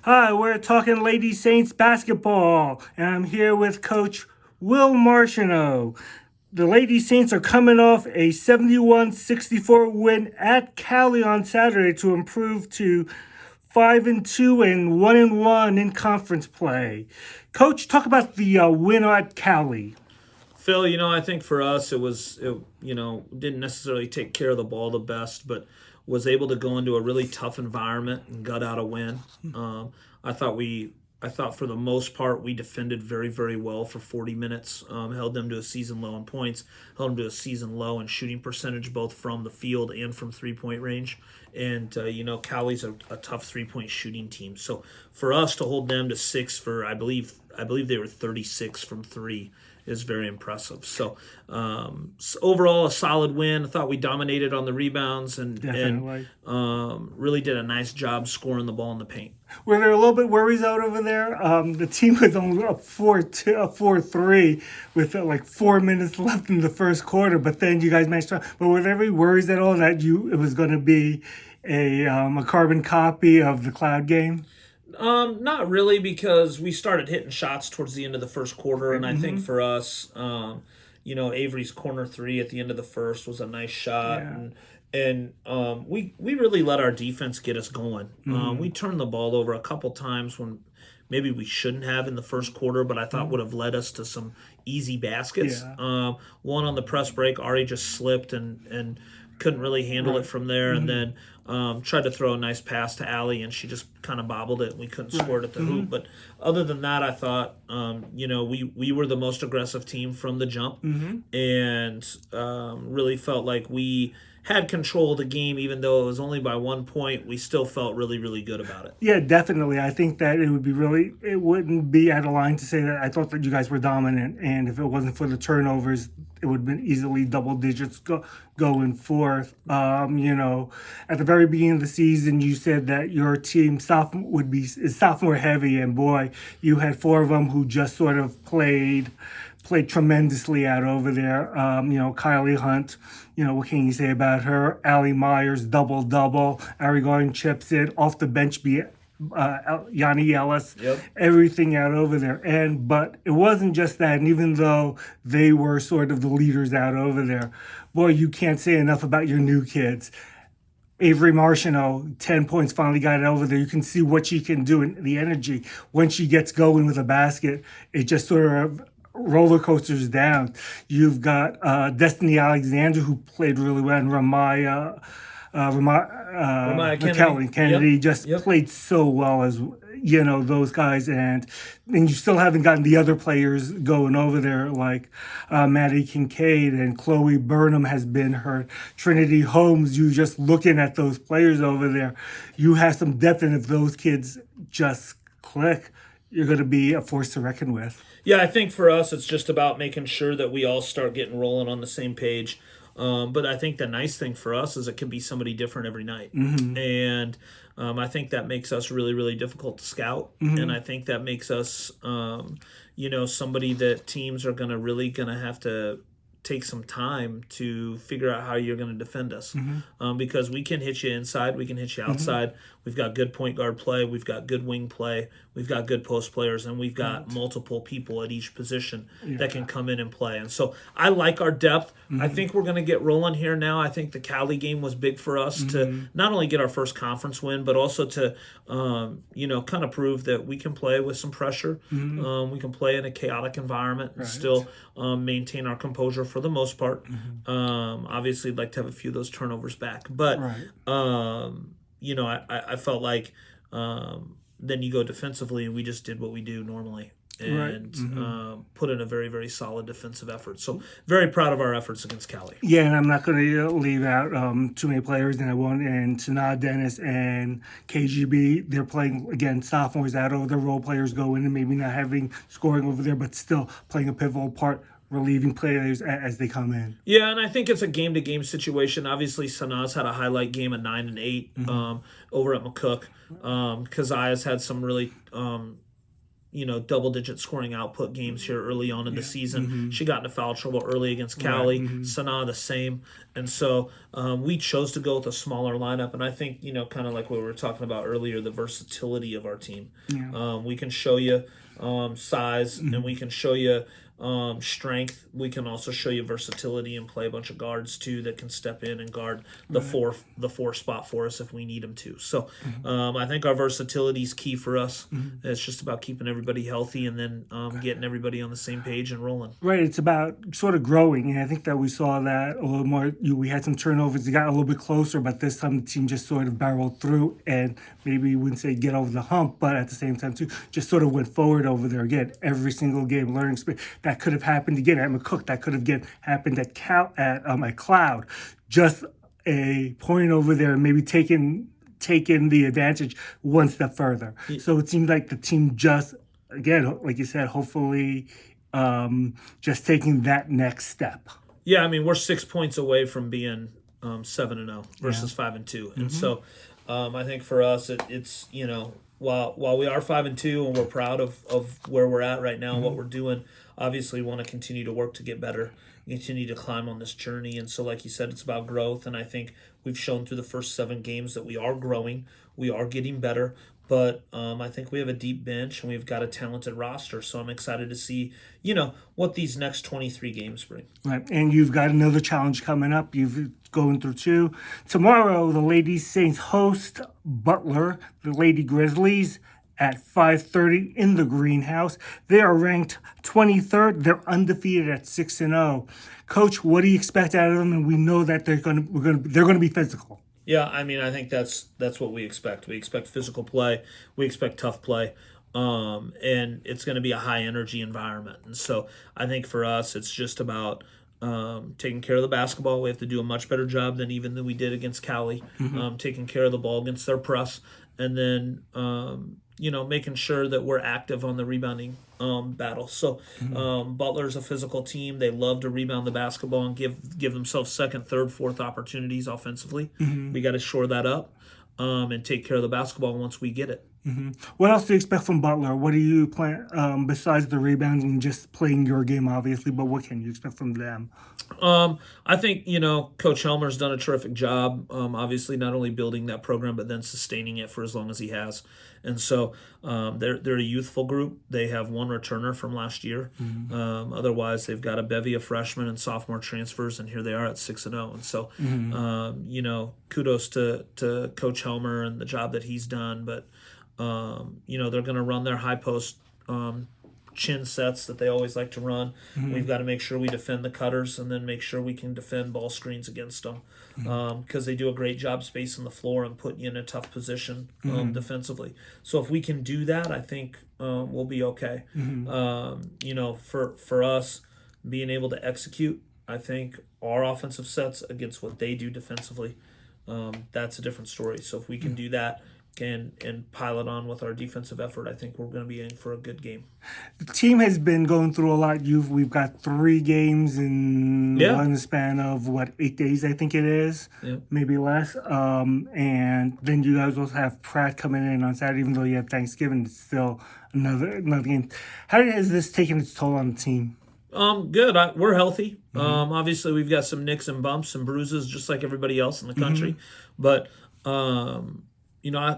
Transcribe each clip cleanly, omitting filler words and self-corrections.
Hi, we're talking Lady Saints basketball, and I'm here with Coach Will Marchino. The Lady Saints are coming off a 71-64 win at Cali on Saturday to improve to 5-2 and 1-1 in conference play. Coach, talk about the win at Cali. Phil, I think for us didn't necessarily take care of the ball the best, but was able to go into a really tough environment and gut out a win. Um, I thought we, I thought for the most part we defended very, very well for 40 minutes. Held them to a season low in points, held them to a season low in shooting percentage, both from the field and from 3 point range. And Cali's a tough 3 point shooting team. So for us to hold them to six for I believe they were 36 from three is very impressive. So overall, a solid win. I thought we dominated on the rebounds and Definitely. really did a nice job scoring the ball in the paint. Were there a little bit worries out over there? The team was only up 4-2, up 4-3 with like 4 minutes left in the first quarter, but then you guys managed to. But were there any worries at all that it was going to be a carbon copy of the Cloud game? Not really, because we started hitting shots towards the end of the first quarter, and I think Mm-hmm. for us, Avery's corner three at the end of the first was a nice shot, Yeah. and we really let our defense get us going. Mm-hmm. We turned the ball over a couple times when maybe we shouldn't have in the first quarter, but I thought would have led us to some easy baskets. Yeah. One on the press break, Ari just slipped and couldn't really handle it Right. from there, and Mm-hmm. then tried to throw a nice pass to Allie, and she just kind of bobbled it, and we couldn't Right. score it at the Mm-hmm. hoop. But other than that, I thought, we were the most aggressive team from the jump, Mm-hmm. and really felt like we had control of the game, even though it was only by 1 point. We still felt really, really good about it. Yeah, definitely. I think that it wouldn't be out of line to say that I thought that you guys were dominant, and if it wasn't for the turnovers, it would have been easily double digits going forth. At the very beginning of the season, you said that your team sophomore is sophomore heavy, and boy, you had four of them who just sort of played tremendously out over there. Kylie Hunt, what can you say about her? Allie Myers, double double. Ari Gordon chips it off the bench. Yanni Ellis, Yep. everything out over there. But it wasn't just that. And even though they were sort of the leaders out over there, boy, you can't say enough about your new kids. Avery Marchino, 10 points, finally got it over there. You can see what she can do and the energy. When she gets going with a basket, it just sort of roller coasters down. You've got Destiny Alexander, who played really well, and Ramaya Kelly Kennedy. Kennedy Yep. just Yep. played so well as those guys, and you still haven't gotten the other players going over there like Maddie Kincaid and Chloe Burnham has been hurt. Trinity Holmes, you just looking at those players over there, you have some depth, and if those kids just click, you're going to be a force to reckon with. Yeah, I think for us, it's just about making sure that we all start getting rolling on the same page. But I think the nice thing for us is it can be somebody different every night. Mm-hmm. And I think that makes us really, really difficult to scout. And Mm-hmm. I think that makes us, somebody that teams are going to have to take some time to figure out how you're going to defend us, Mm-hmm. because we can hit you inside, we can hit you Mm-hmm. outside. We've got good point guard play, we've got good wing play, we've got good post players, and we've got Right. multiple people at each position that Yeah. can come in and play. And so I like our depth. I Mm-hmm. think we're going to get rolling here now. I think the Cali game was big for us to Mm-hmm. not only get our first conference win, but also to kind of prove that we can play with some pressure. Mm-hmm. We can play in a chaotic environment and Right. still maintain our composure for the most part. Mm-hmm. Obviously, I'd like to have a few of those turnovers back, but Right. I felt like then you go defensively, and we just did what we do normally Right. and Mm-hmm. put in a very, very solid defensive effort. So very proud of our efforts against Cali. Yeah, and I'm not going to leave out too many players, and I won't. And Sanaa Dennis and KGB, they're playing again sophomores out over. The role players go in and maybe not having scoring over there, but still playing a pivotal part, relieving players as they come in. Yeah, and I think it's a game-to-game situation. Obviously, Sanaz had a highlight game of 9 and 8 over at McCook. Kaziah's had some really double-digit scoring output games here early on in the season. She got into foul trouble early against Cali. Sanaa the same. And so we chose to go with a smaller lineup. And I think, kind of like what we were talking about earlier, the versatility of our team. We can show you size, and we can show you strength. We can also show you versatility and play a bunch of guards too that can step in and guard the four spot for us if we need them to. So I think our versatility is key for us. It's just about keeping everybody healthy and then getting everybody on the same page and rolling. Right, it's about sort of growing, and I think that we saw that a little more. We had some turnovers; it got a little bit closer, but this time the team just sort of barreled through, and maybe you wouldn't say get over the hump, but at the same time too, just sort of went forward over there again. Every single game, learning space that could have happened again at McCook, that could have happened at Cloud. Just a point over there, and maybe taking the advantage one step further. So it seemed like the team just, again, like you said, hopefully just taking that next step. Yeah, I mean, we're 6 points away from being 7-0 versus 5-2. And so I think for us, it's, while we are 5-2 and we're proud of where we're at right now, what we're doing, obviously we want to continue to work to get better, continue to climb on this journey. And so, like you said, it's about growth. And I think we've shown through the first 7 games that we are growing, we are getting better. But I think we have a deep bench and we've got a talented roster. So I'm excited to see, what these next 23 games bring. Right. And you've got another challenge coming up. You've going through 2. Tomorrow, the Lady Saints host Butler, the Lady Grizzlies, at 5:30 in the greenhouse. They are ranked 23rd. They're undefeated at 6-0. Coach, what do you expect out of them? And we know that they're going to be physical. Yeah, I mean, I think that's what we expect. We expect physical play. We expect tough play. And it's going to be a high-energy environment. And so I think for us, it's just about taking care of the basketball. We have to do a much better job than we did against Cali, taking care of the ball against their press, and then making sure that we're active on the rebounding battle. So Butler's a physical team. They love to rebound the basketball and give themselves second, third, fourth opportunities offensively. We got to shore that up and take care of the basketball once we get it. What else do you expect from Butler? What do you plan besides the rebounding and just playing your game, obviously? But what can you expect from them? I think Coach Helmer's done a terrific job. Obviously, not only building that program but then sustaining it for as long as he has. And so they're a youthful group. They have 1 returner from last year. Otherwise, they've got a bevy of freshmen and sophomore transfers, and here they are at 6-0. And so, kudos to Coach Helmer and the job that he's done. But they're going to run their high post chin sets that they always like to run. We've got to make sure we defend the cutters and then make sure we can defend ball screens against them because they do a great job spacing the floor and putting you in a tough position defensively. So if we can do that, I think we'll be okay. For us, being able to execute, I think our offensive sets against what they do defensively, that's a different story. So if we can do that, and pile it on with our defensive effort, I think we're going to be in for a good game. The team has been going through a lot. We've got 3 games in one span of 8 days, I think it is, maybe less. And then you guys also have Pratt coming in on Saturday, even though you have Thanksgiving. It's still another game. How has this taken its toll on the team? Good. We're healthy. Obviously, we've got some nicks and bumps and bruises, just like everybody else in the country, but.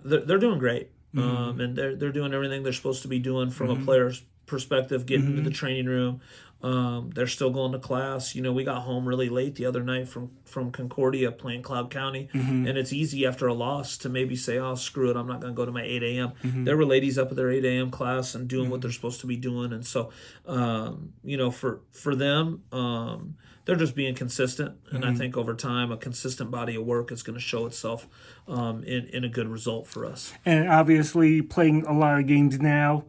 They're doing great, and they're doing everything they're supposed to be doing from a player's perspective, getting into the training room. They're still going to class. We got home really late the other night from Concordia playing Cloud County, and it's easy after a loss to maybe say, oh, screw it, I'm not going to go to my 8 a.m. There were ladies up at their 8 a.m. class and doing what they're supposed to be doing, and so, for them, they're just being consistent, and I think over time a consistent body of work is going to show itself in a good result for us. And obviously playing a lot of games now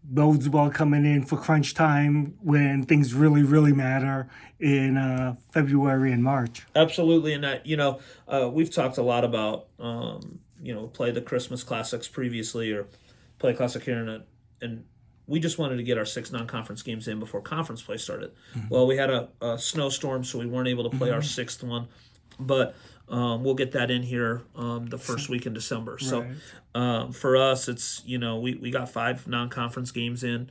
bodes well coming in for crunch time when things really, really matter in February and March. Absolutely, and that we've talked a lot about play the Christmas Classics previously or play Classic here and we just wanted to get our 6 non-conference games in before conference play started. Well, we had a snowstorm, so we weren't able to play our 6th one. But we'll get that in here the first week in December. So Right. for us, it's we got 5 non-conference games in,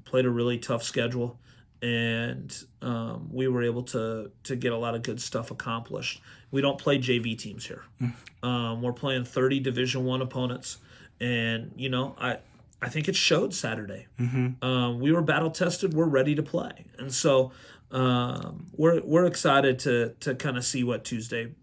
played a really tough schedule, and we were able to get a lot of good stuff accomplished. We don't play JV teams here. We're playing 30 Division I opponents, and I think it showed Saturday. We were battle tested. We're ready to play, and so we're excited to kind of see what Tuesday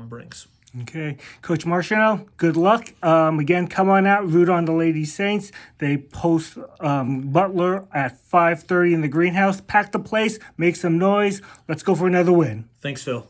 brings. Okay, Coach Marchino, good luck. Again, come on out, root on the Lady Saints. They post Butler at 5:30 in the greenhouse. Pack the place, make some noise. Let's go for another win. Thanks, Phil.